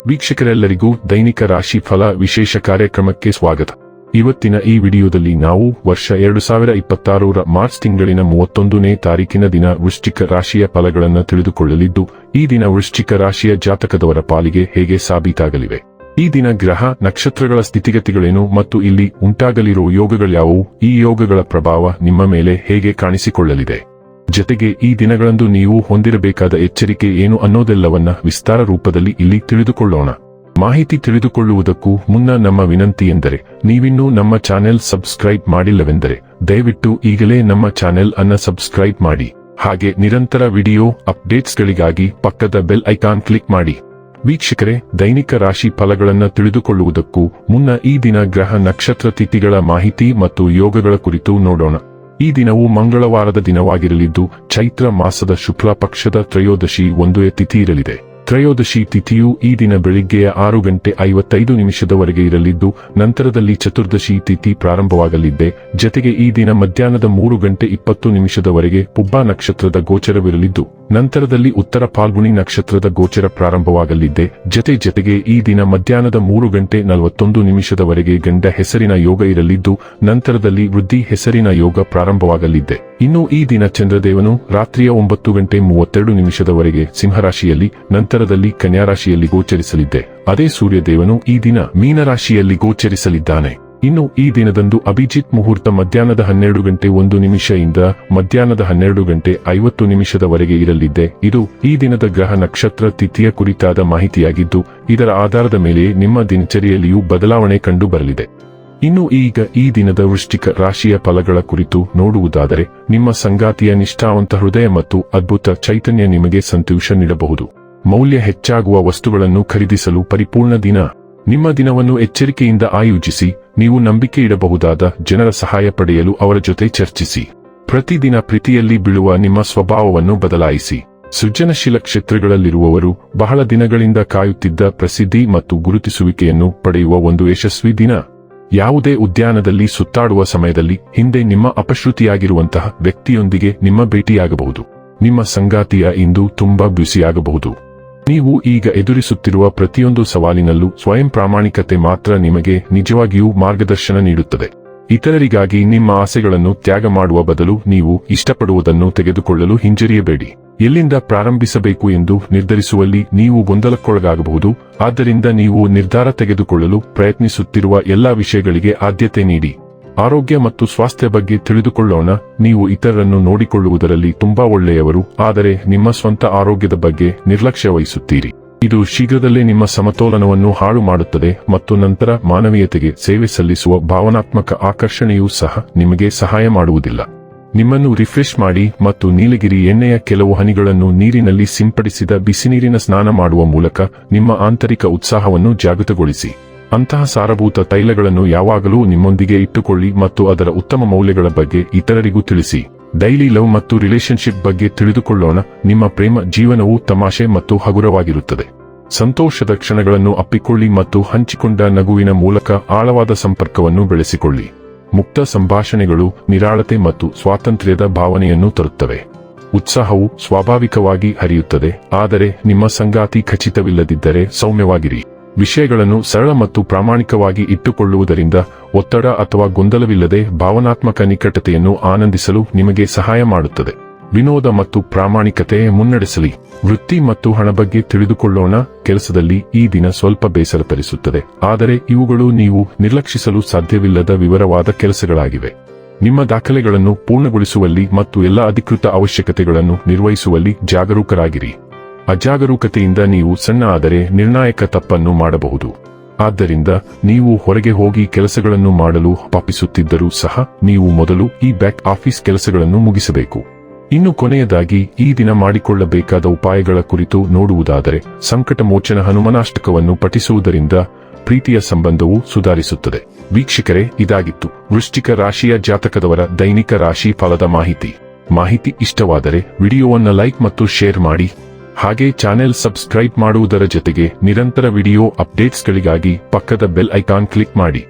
ವೀಕ್ಷಕರೆಲ್ಲರಿಗೂ ದೈನಿಕ ರಾಶಿ ಫಲ ವಿಶೇಷ ಕಾರ್ಯಕ್ರಮಕ್ಕೆ ಸ್ವಾಗತ. ಇವತ್ತಿನ ಈ ವಿಡಿಯೋದಲ್ಲಿ ನಾವು ವರ್ಷ 2026ರ ಮಾರ್ಚ್ ತಿಂಗಳಿನ 31ನೇ ತಾರೀಕಿನ ದಿನ ವೃಶ್ಚಿಕ ರಾಶಿಯ ಫಲಗಳನ್ನು ತಿಳಿದುಕೊಳ್ಳಲಿದ್ದು, ಈ ದಿನ ವೃಶ್ಚಿಕ ರಾಶಿಯ ಜಾತಕದವರ ಪಾಲಿಗೆ ಹೇಗೆ ಸಾಬೀತಾಗಲಿವೆ, ಈ ದಿನ ಗ್ರಹ ನಕ್ಷತ್ರಗಳ ಸ್ಥಿತಿಗತಿಗಳೇನು ಮತ್ತು ಇಲ್ಲಿ ಉಂಟಾಗಲಿರುವ ಯೋಗಗಳ್ಯಾವುವು, ಈ ಯೋಗಗಳ ಪ್ರಭಾವ ನಿಮ್ಮ ಮೇಲೆ ಹೇಗೆ ಕಾಣಿಸಿಕೊಳ್ಳಲಿದೆ, ಜತೆಗೆ ಈ ದಿನಗಳಂದು ನೀವು ಹೊಂದಿರಬೇಕಾದ ಎಚ್ಚರಿಕೆ ಏನು ಅನ್ನೋದೆಲ್ಲವನ್ನ ವಿಸ್ತಾರ ರೂಪದಲ್ಲಿ ಇಲ್ಲಿ ತಿಳಿದುಕೊಳ್ಳೋಣ. ಮಾಹಿತಿ ತಿಳಿದುಕೊಳ್ಳುವುದಕ್ಕೂ ಮುನ್ನ ನಮ್ಮ ವಿನಂತಿ ಎಂದರೆ, ನೀವಿನ್ನೂ ನಮ್ಮ ಚಾನೆಲ್ ಸಬ್ಸ್ಕ್ರೈಬ್ ಮಾಡಿಲ್ಲವೆಂದರೆ ದಯವಿಟ್ಟು ಈಗಲೇ ನಮ್ಮ ಚಾನೆಲ್ ಅನ್ನ ಸಬ್ಸ್ಕ್ರೈಬ್ ಮಾಡಿ. ಹಾಗೆ ನಿರಂತರ ವಿಡಿಯೋ ಅಪ್ಡೇಟ್ಸ್ಗಳಿಗಾಗಿ ಪಕ್ಕದ ಬೆಲ್ ಐಕಾನ್ ಕ್ಲಿಕ್ ಮಾಡಿ. ವೀಕ್ಷಕರೇ, ದೈನಿಕ ರಾಶಿ ಫಲಗಳನ್ನ ತಿಳಿದುಕೊಳ್ಳುವುದಕ್ಕೂ ಮುನ್ನ ಈ ದಿನ ಗ್ರಹ ನಕ್ಷತ್ರ ತಿಥಿಗಳ ಮಾಹಿತಿ ಮತ್ತು ಯೋಗಗಳ ಕುರಿತು ನೋಡೋಣ. ಈ ದಿನವು ಮಂಗಳವಾರದ ದಿನವಾಗಿರಲಿದ್ದು, ಚೈತ್ರ ಮಾಸದ ಶುಕ್ಲ ಪಕ್ಷದ ತ್ರಯೋದಶಿ 1 ತಿಥಿ ಇರಲಿದೆ. ತ್ರಯೋದಶಿ ತಿಥಿಯು ಈ ದಿನ ಬೆಳಿಗ್ಗೆಯ 6:55 ಇರಲಿದ್ದು, ನಂತರದಲ್ಲಿ ಚತುರ್ದಶಿ ತಿಥಿ ಪ್ರಾರಂಭವಾಗಲಿದೆ. ಜತೆಗೆ ಈ ದಿನ ಮಧ್ಯಾಹ್ನದ 3:20 ಪುಬ್ಬ ನಕ್ಷತ್ರದ ಗೋಚರವಿರಲಿದ್ದು, ನಂತರದಲ್ಲಿ ಉತ್ತರ ಫಾಲ್ಗುಣಿ ನಕ್ಷತ್ರದ ಗೋಚರ ಪ್ರಾರಂಭವಾಗಲಿದೆ. ಜತೆಗೆ ಈ ದಿನ ಮಧ್ಯಾಹ್ನದ 3:41 ಗಂಡ ಹೆಸರಿನ ಯೋಗ ಇರಲಿದ್ದು, ನಂತರದಲ್ಲಿ ವೃದ್ಧಿ ಹೆಸರಿನ ಯೋಗ ಪ್ರಾರಂಭವಾಗಲಿದೆ. ಇನ್ನು ಈ ದಿನ ಚಂದ್ರದೇವನು ರಾತ್ರಿಯ 9:32 ಸಿಂಹರಾಶಿಯಲ್ಲಿ, ನಂತರದಲ್ಲಿ ಕನ್ಯಾ ರಾಶಿಯಲ್ಲಿ ಗೋಚರಿಸಲಿದೆ. ಅದೇ ಸೂರ್ಯದೇವನು ಈ ದಿನ ಮೀನರಾಶಿಯಲ್ಲಿ ಗೋಚರಿಸಲಿದ್ದಾನೆ. ಇನ್ನು ಈ ದಿನದಂದು ಅಭಿಜಿತ್ ಮುಹೂರ್ತ ಮಧ್ಯಾಹ್ನದ 12:01 ಇಂದ ಮಧ್ಯಾಹ್ನದ 12:50 ಇರಲಿದೆ. ಇದು ಈ ದಿನದ ಗ್ರಹ ನಕ್ಷತ್ರ ತಿಥಿಯ ಕುರಿತಾದ ಮಾಹಿತಿಯಾಗಿದ್ದು, ಇದರ ಆಧಾರದ ಮೇಲೆ ನಿಮ್ಮ ದಿನಚರಿಯಲ್ಲಿಯೂ ಬದಲಾವಣೆ ಕಂಡು ಬರಲಿದೆ. ಇನ್ನು ಈಗ ಈ ದಿನದ ವೃಶ್ಚಿಕ ರಾಶಿಯ ಫಲಗಳ ಕುರಿತು ನೋಡುವುದಾದರೆ, ನಿಮ್ಮ ಸಂಗಾತಿಯ ನಿಷ್ಠಾವಂತ ಹೃದಯ ಮತ್ತು ಅದ್ಭುತ ಚೈತನ್ಯ ನಿಮಗೆ ಸಂತೋಷ ನೀಡಬಹುದು. ಮೌಲ್ಯ ಹೆಚ್ಚಾಗುವ ವಸ್ತುಗಳನ್ನು ಖರೀದಿಸಲು ಪರಿಪೂರ್ಣ ದಿನ. ನಿಮ್ಮ ದಿನವನ್ನು ಎಚ್ಚರಿಕೆಯಿಂದ ಆಯೋಜಿಸಿ. ನೀವು ನಂಬಿಕೆ ಇಡಬಹುದಾದ ಜನರ ಸಹಾಯ ಪಡೆಯಲು ಅವರ ಜೊತೆ ಚರ್ಚಿಸಿ. ಪ್ರತಿದಿನ ಪ್ರೀತಿಯಲ್ಲಿ ಬೀಳುವ ನಿಮ್ಮ ಸ್ವಭಾವವನ್ನು ಬದಲಾಯಿಸಿ. ಸೃಜನಶೀಲ ಕ್ಷೇತ್ರಗಳಲ್ಲಿರುವವರು ಬಹಳ ದಿನಗಳಿಂದ ಕಾಯುತ್ತಿದ್ದ ಪ್ರಸಿದ್ಧಿ ಮತ್ತು ಗುರುತಿಸುವಿಕೆಯನ್ನು ಪಡೆಯುವ ಒಂದು ಯಶಸ್ವಿ ದಿನ. ಯಾವುದೇ ಉದ್ಯಾನದಲ್ಲಿ ಸುತ್ತಾಡುವ ಸಮಯದಲ್ಲಿ ಹಿಂದೆ ನಿಮ್ಮ ಅಪಶ್ರುತಿಯಾಗಿರುವಂತಹ ವ್ಯಕ್ತಿಯೊಂದಿಗೆ ನಿಮ್ಮ ಭೇಟಿಯಾಗಬಹುದು. ನಿಮ್ಮ ಸಂಗಾತಿಯ ಇಂದು ತುಂಬಾ ಬ್ಯುಸಿಯಾಗಬಹುದು. ನೀವು ಈಗ ಎದುರಿಸುತ್ತಿರುವ ಪ್ರತಿಯೊಂದು ಸವಾಲಿನಲ್ಲೂ ಸ್ವಯಂ ಪ್ರಾಮಾಣಿಕತೆ ಮಾತ್ರ ನಿಮಗೆ ನಿಜವಾಗಿಯೂ ಮಾರ್ಗದರ್ಶನ ನೀಡುತ್ತದೆ. ಇತರರಿಗಾಗಿ ನಿಮ್ಮ ಆಸೆಗಳನ್ನು ತ್ಯಾಗ ಮಾಡುವ ಬದಲು ನೀವು ಇಷ್ಟಪಡುವುದನ್ನು ತೆಗೆದುಕೊಳ್ಳಲು ಹಿಂಜರಿಯಬೇಡಿ. ಎಲ್ಲಿಂದ ಪ್ರಾರಂಭಿಸಬೇಕು ಎಂದು ನಿರ್ಧರಿಸುವಲ್ಲಿ ನೀವು ಗೊಂದಲಕ್ಕೊಳಗಾಗಬಹುದು. ಆದ್ದರಿಂದ ನೀವು ನಿರ್ಧಾರ ತೆಗೆದುಕೊಳ್ಳಲು ಪ್ರಯತ್ನಿಸುತ್ತಿರುವ ಎಲ್ಲಾ ವಿಷಯಗಳಿಗೆ ಆದ್ಯತೆ ನೀಡಿ. ಆರೋಗ್ಯ ಮತ್ತು ಸ್ವಾಸ್ಥ್ಯ ಬಗ್ಗೆ ತಿಳಿದುಕೊಳ್ಳೋಣ. ನೀವು ಇತರರನ್ನು ನೋಡಿಕೊಳ್ಳುವುದರಲ್ಲಿ ತುಂಬಾ ಒಳ್ಳೆಯವರು, ಆದರೆ ನಿಮ್ಮ ಸ್ವಂತ ಆರೋಗ್ಯದ ಬಗ್ಗೆ ನಿರ್ಲಕ್ಷ್ಯ ವಹಿಸುತ್ತೀರಿ. ಇದು ಶೀಘ್ರದಲ್ಲೇ ನಿಮ್ಮ ಸಮತೋಲನವನ್ನು ಹಾಳು ಮಾಡುತ್ತದೆ ಮತ್ತು ನಂತರ ಮಾನವೀಯತೆಗೆ ಸೇವೆ ಸಲ್ಲಿಸುವ ಭಾವನಾತ್ಮಕ ಆಕರ್ಷಣೆಯೂ ಸಹ ನಿಮಗೆ ಸಹಾಯ ಮಾಡುವುದಿಲ್ಲ. ನಿಮ್ಮನ್ನು ರಿಫ್ರೆಶ್ ಮಾಡಿ ಮತ್ತು ನೀಲಗಿರಿ ಎಣ್ಣೆಯ ಕೆಲವು ಹನಿಗಳನ್ನು ನೀರಿನಲ್ಲಿ ಸಿಂಪಡಿಸಿದ ಬಿಸಿನೀರಿನ ಸ್ನಾನ ಮಾಡುವ ಮೂಲಕ ನಿಮ್ಮ ಆಂತರಿಕ ಉತ್ಸಾಹವನ್ನು ಜಾಗೃತಗೊಳಿಸಿ. ಅಂತಹ ಸಾರಭೂತ ತೈಲಗಳನ್ನು ಯಾವಾಗಲೂ ನಿಮ್ಮೊಂದಿಗೆ ಇಟ್ಟುಕೊಳ್ಳಿ ಮತ್ತು ಅದರ ಉತ್ತಮ ಮೌಲ್ಯಗಳ ಬಗ್ಗೆ ಇತರರಿಗೂ ತಿಳಿಸಿ. ಡೈಲಿ ಲವ್ ಮತ್ತು ರಿಲೇಶನ್ಶಿಪ್ ಬಗ್ಗೆ ತಿಳಿದುಕೊಳ್ಳೋಣ. ನಿಮ್ಮ ಪ್ರೇಮ ಜೀವನವು ತಮಾಷೆ ಮತ್ತು ಹಗುರವಾಗಿರುತ್ತದೆ. ಸಂತೋಷದ ಕ್ಷಣಗಳನ್ನು ಅಪ್ಪಿಕೊಳ್ಳಿ ಮತ್ತು ಹಂಚಿಕೊಂಡ ನಗುವಿನ ಮೂಲಕ ಆಳವಾದ ಸಂಪರ್ಕವನ್ನು ಬೆಳೆಸಿಕೊಳ್ಳಿ. ಮುಕ್ತ ಸಂಭಾಷಣೆಗಳು ನಿರಾಳತೆ ಮತ್ತು ಸ್ವಾತಂತ್ರ್ಯದ ಭಾವನೆಯನ್ನು ತರುತ್ತವೆ. ಉತ್ಸಾಹವು ಸ್ವಾಭಾವಿಕವಾಗಿ ಹರಿಯುತ್ತದೆ, ಆದರೆ ನಿಮ್ಮ ಸಂಗಾತಿ ಖಚಿತವಿಲ್ಲದಿದ್ದರೆ ಸೌಮ್ಯವಾಗಿರಿ. ವಿಷಯಗಳನ್ನು ಸರಳ ಮತ್ತು ಪ್ರಾಮಾಣಿಕವಾಗಿ ಇಟ್ಟುಕೊಳ್ಳುವುದರಿಂದ ಒತ್ತಡ ಅಥವಾ ಗೊಂದಲವಿಲ್ಲದೆ ಭಾವನಾತ್ಮಕ ನಿಕಟತೆಯನ್ನು ಆನಂದಿಸಲು ನಿಮಗೆ ಸಹಾಯ ಮಾಡುತ್ತದೆ. ವಿನೋದ ಮತ್ತು ಪ್ರಾಮಾಣಿಕತೆ ಮುನ್ನಡೆಸಲಿ. ವೃತ್ತಿ ಮತ್ತು ಹಣ ಬಗ್ಗೆ ತಿಳಿದುಕೊಳ್ಳೋಣ. ಕೆಲಸದಲ್ಲಿ ಈ ದಿನ ಸ್ವಲ್ಪ ಬೇಸರ ತರಿಸುತ್ತದೆ, ಆದರೆ ಇವುಗಳು ನೀವು ನಿರ್ಲಕ್ಷಿಸಲು ಸಾಧ್ಯವಿಲ್ಲದ ವಿವರವಾದ ಕೆಲಸಗಳಾಗಿವೆ. ನಿಮ್ಮ ದಾಖಲೆಗಳನ್ನು ಪೂರ್ಣಗೊಳಿಸುವಲ್ಲಿ ಮತ್ತು ಎಲ್ಲ ಅಧಿಕೃತ ಅವಶ್ಯಕತೆಗಳನ್ನು ನಿರ್ವಹಿಸುವಲ್ಲಿ ಜಾಗರೂಕರಾಗಿರಿ. ಅಜಾಗರೂಕತೆಯಿಂದ ನೀವು ಸಣ್ಣ ಆದರೆ ನಿರ್ಣಾಯಕ ತಪ್ಪನ್ನು ಮಾಡಬಹುದು. ಆದ್ದರಿಂದ ನೀವು ಹೊರಗೆ ಹೋಗಿ ಕೆಲಸಗಳನ್ನು ಮಾಡಲು ಪಾಪಿಸುತ್ತಿದ್ದರೂ ಸಹ ನೀವು ಮೊದಲು ಈ ಬ್ಯಾಕ್ ಆಫೀಸ್ ಕೆಲಸಗಳನ್ನು ಮುಗಿಸಬೇಕು. ಇನ್ನು ಕೊನೆಯದಾಗಿ ಈ ದಿನ ಮಾಡಿಕೊಳ್ಳಬೇಕಾದ ಉಪಾಯಗಳ ಕುರಿತು ನೋಡುವುದಾದರೆ, ಸಂಕಟ ಮೋಚನ ಹನುಮನಾಷ್ಟಕವನ್ನು ಪಠಿಸುವುದರಿಂದ ಪ್ರೀತಿಯ ಸಂಬಂಧವು ಸುಧಾರಿಸುತ್ತದೆ. ವೀಕ್ಷಕರೇ, ಇದಾಗಿತ್ತು ವೃಶ್ಚಿಕ ರಾಶಿಯ ಜಾತಕದವರ ದೈನಿಕ ರಾಶಿ ಫಲದ ಮಾಹಿತಿ ಇಷ್ಟವಾದರೆ ವಿಡಿಯೋವನ್ನು ಲೈಕ್ ಮತ್ತು ಶೇರ್ ಮಾಡಿ. ಹಾಗೆ ಚಾನೆಲ್ ಸಬ್ಸ್ಕ್ರೈಬ್ ಮಾಡುವುದರ ಜೊತೆಗೆ ನಿರಂತರ ವಿಡಿಯೋ ಅಪ್ಡೇಟ್ಸ್ಗಳಿಗಾಗಿ ಪಕ್ಕದ ಬೆಲ್ ಐಕಾನ್ ಕ್ಲಿಕ್ ಮಾಡಿ.